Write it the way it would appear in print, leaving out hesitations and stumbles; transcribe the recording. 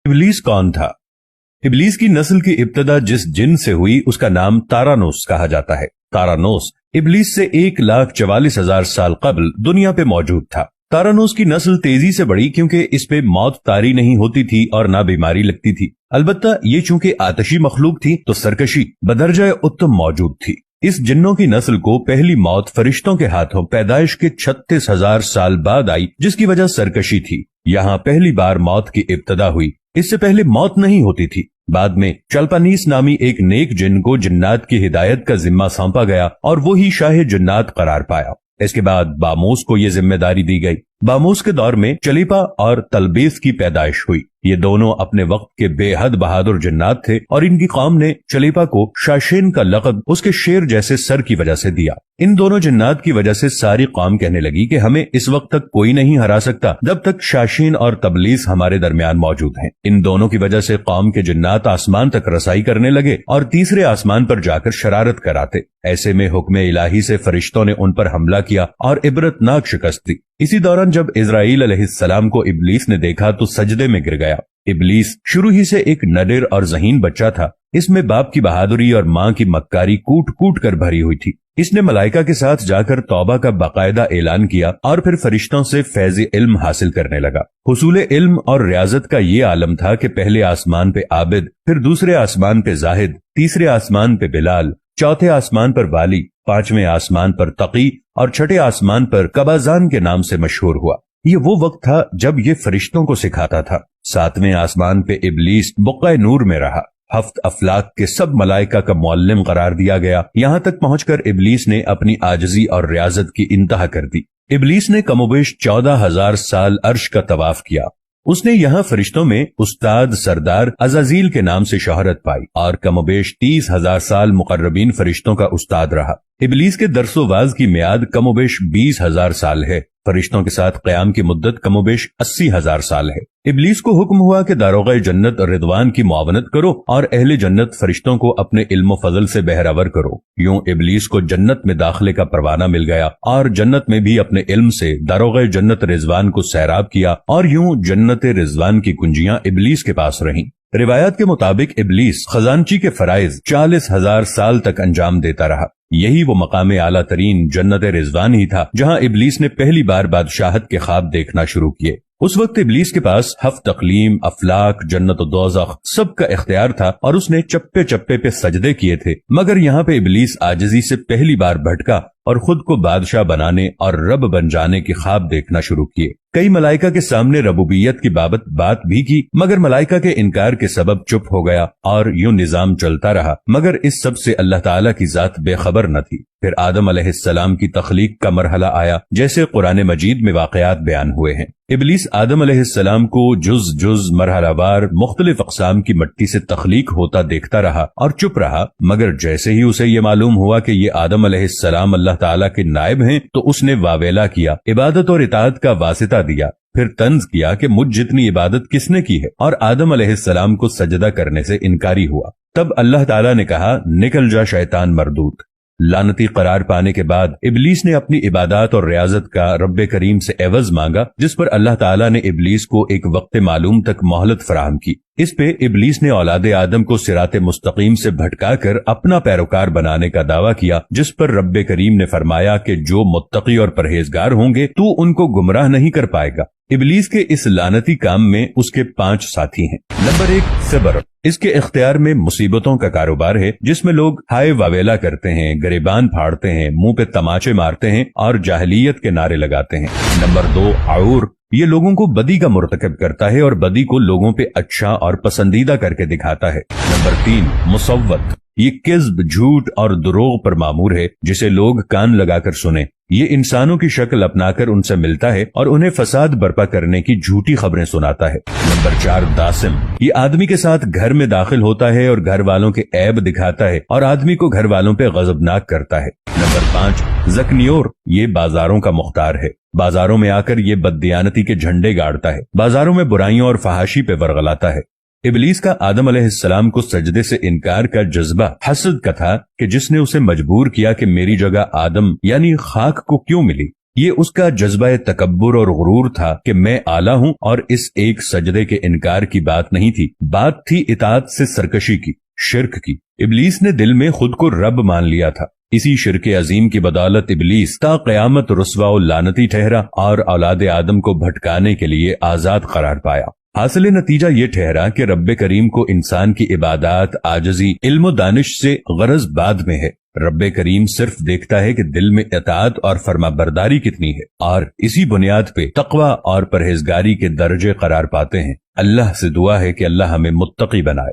इब्लीस कौन था? इब्लीस की नस्ल की इब्तदा जिस जिन से हुई उसका नाम तारानोस कहा जाता है। तारानोस इब्लीस से 1,44,000 साल कबल दुनिया पे मौजूद था। तारानोस की नस्ल तेजी से बढ़ी क्योंकि इस पे मौत तारी नहीं होती थी और ना बीमारी लगती थी। अलबत्ता ये चूंकि आतशी मखलूक थी तो सरकशी बदरजा उत्तम मौजूद थी। इस जिन्नों की नस्ल को पहली मौत फरिश्तों के हाथों पैदाइश के 36,000 साल बाद आई, जिसकी वजह सरकशी थी। यहाँ पहली बार मौत की इब्तदा हुई। इससे पहले मौत नहीं होती थी। बाद में चलपानीस नामी एक नेक जिन को जिन्नात की हिदायत का जिम्मा सौंपा गया और वो ही शाह जिन्नात करार पाया। इसके बाद बामूस को ये जिम्मेदारी दी गई। बामूस के दौर में चलीपा और तलबीस की पैदाइश हुई। ये दोनों अपने वक्त के बेहद बहादुर जिन्नात थे और इनकी कौम ने चलीपा को शाशेन का लक़ब उसके शेर जैसे सर की वजह से दिया। इन दोनों जिन्नात की वजह से सारी कौम कहने लगी कि हमें इस वक्त तक कोई नहीं हरा सकता जब तक शाशीन और तबलीस हमारे दरमियान मौजूद हैं। इन दोनों की वजह से कौम के जिन्नात आसमान तक रसाई करने लगे और तीसरे आसमान पर जाकर शरारत कराते। ऐसे में हुक्म इलाही से फरिश्तों ने उन पर हमला किया और इबरतनाक शिकस्त दी। इसी दौरान जब इजराइल अलैहिस्सलाम को इब्लीस ने देखा तो सजदे में गिर गया। इब्लीस शुरू ही से एक नडिर और ज़हीन बच्चा था। इसमें बाप की बहादुरी और माँ की मक्कारी कूट कूट कर भरी हुई थी। इसने मलाइका के साथ जाकर तौबा का बाकायदा ऐलान किया और फिर फरिश्तों से फैज़ इल्म हासिल करने लगा। हुसूल इल्म और रियाजत का ये आलम था कि पहले आसमान पे आबिद, फिर दूसरे आसमान पे जाहिद, तीसरे आसमान पे बिलाल, चौथे आसमान पर वाली, पांचवें आसमान पर तकी और छठे आसमान पर कबाजान के नाम से मशहूर हुआ। ये वो वक्त था जब ये फरिश्तों को सिखाता था। सातवें आसमान पे इब्लीस बुक़्क़ा नूर में रहा। हफ्त अफलाक के सब मलाइका का मुअल्लिम करार दिया गया। यहाँ तक पहुंचकर इब्लीस ने अपनी आजजी और रियाजत की इंतहा कर दी। इब्लीस ने कमोबेश 14,000 साल अर्श का तवाफ किया। उसने यहाँ फरिश्तों में उस्ताद सरदार अज़ाज़ील के नाम से शोहरत पाई और कमोबेश 30,000 साल मुकर्रबीन फरिश्तों का उस्ताद रहा। इब्लीस के दरसोवाज की मियाद कमोबेश 20,000 साल है। फरिश्तों के साथ क़याम की मुद्दत कमोबेश 80,000 साल है। इब्लीस को हुक्म हुआ कि दारोगा जन्नत रिदवान की मुआवनत करो और अहले जन्नत फरिश्तों को अपने इल्म फजल से बहरावर करो। यूं इब्लीस को जन्नत में दाखिले का परवाना मिल गया और जन्नत में भी अपने इल्म से दारोगा जन्नत रिजवान को सैराब किया और यूं जन्नत रिजवान की कुंजियां इब्लीस के पास रहीं। रिवायात के मुताबिक इब्लीस खजानची के फराइज 40,000 साल तक अंजाम देता रहा। यही वो मकाम आला तरीन जन्नत रिजवान ही था जहां इब्लीस ने पहली बार बादशाहत के ख्वाब देखना शुरू किए। उस वक्त इब्लीस के पास हफ्त तकलीम, अफलाक, जन्नत और दोज़ख सब का इख्तियार था और उसने चप्पे चप्पे पे सजदे किए थे। मगर यहाँ पे इब्लीस आजिजी से पहली बार भटका और खुद को बादशाह बनाने और रब बन जाने की ख्वाब देखना शुरू किए। कई मलाइका के सामने रबूबियत की बाबत बात भी की मगर मलाइका के इनकार के सबब चुप हो गया और यूं निजाम चलता रहा। मगर इस सब से अल्लाह ताला की जात बेखबर न थी। फिर आदम अलैहिस्सलाम की तख्लीक का मरहला आया जैसे कुरान मजीद में वाकयात बयान हुए हैं। इब्लीस आदम अलैहिस्सलाम को जुज जुज मरहलावार मुख्तलिफ अक़साम की मिट्टी से तख्लीक होता देखता रहा और चुप रहा। मगर जैसे ही उसे ये मालूम हुआ कि ये आदम अलैहिस्सलाम अल्लाह ताला के नायब हैं तो उसने वावेला किया, इबादत और इताअत का वासिता दिया। फिर तंज किया कि मुझ जितनी इबादत किसने की है और आदम अलैहिस्सलाम को सजदा करने से इनकारी हुआ। तब अल्लाह ताला ने कहा, निकल जा शैतान मरदूत। लानती करार पाने के बाद इब्लीस ने अपनी इबादत और रियाजत का रब्बे करीम से एवज मांगा, जिस पर अल्लाह ताला ने इब्लीस को एक वक्त मालूम तक मोहलत फराहम की। इस पे इब्लीस ने औलादे आदम को सिराते मुस्तकीम से भटकाकर अपना पैरोकार बनाने का दावा किया, जिस पर रब्बे करीम ने फरमाया कि जो मुत्तकी और परहेजगार होंगे तू उनको गुमराह नहीं कर पाएगा। इब्लीस के इस लानती काम में उसके 5 साथी हैं। नंबर 1, सब्र। इसके इख्तियार में मुसीबतों का कारोबार है जिसमें लोग हाय वावेला करते हैं, गिरेबान फाड़ते हैं, मुंह पे तमाचे मारते हैं और जाहिलियत के नारे लगाते हैं। नंबर 2, आऊर। ये लोगों को बदी का मुर्तकब करता है और बदी को लोगों पे अच्छा और पसंदीदा करके दिखाता है। नंबर 3, मुसव्वत। ये किज़्ब, झूठ और दुरोग पर मामूर है जिसे लोग कान लगाकर सुने। ये इंसानों की शक्ल अपनाकर उनसे मिलता है और उन्हें फसाद बर्पा करने की झूठी खबरें सुनाता है। नंबर 4, दासिम। ये आदमी के साथ घर में दाखिल होता है और घर वालों के ऐब दिखाता है और आदमी को घर वालों पे गजबनाक करता है। नंबर 5, ज़कनियोर। ये बाजारों का मुख्तार है। बाजारों में आकर ये बददियानती के झंडे गाड़ता है, बाजारों में बुराइयों और फहाशी पे वरगलाता है। इब्लीस का आदम अलैहिस्सलाम को सजदे से इनकार का जज्बा हसद का था कि जिसने उसे मजबूर किया कि मेरी जगह आदम यानी खाक को क्यों मिली। ये उसका जज्बा तकब्बुर और गुरूर था कि मैं आला हूं, और इस एक सजदे के इनकार की बात नहीं थी, बात थी इताअत से सरकशी की, शिर्क की। इब्लीस ने दिल में खुद को रब मान लिया था। इसी शिर्क अजीम की बदौलत इब्लीस ता क़यामत रुस्वा और लानती ठहरा और औलाद आदम को भटकाने के लिए आजाद करार पाया। हासिल नतीजा ये ठहरा कि रब्बे करीम को इंसान की इबादत, आजजी, इल्म दानिश से गरज बाद में है। रब्बे करीम सिर्फ देखता है कि दिल में इताअत और फरमाबरदारी कितनी है, और इसी बुनियाद पे तक़वा और परहेजगारी के दर्जे करार पाते हैं। अल्लाह से दुआ है कि अल्लाह हमें मुत्तकी बनाए।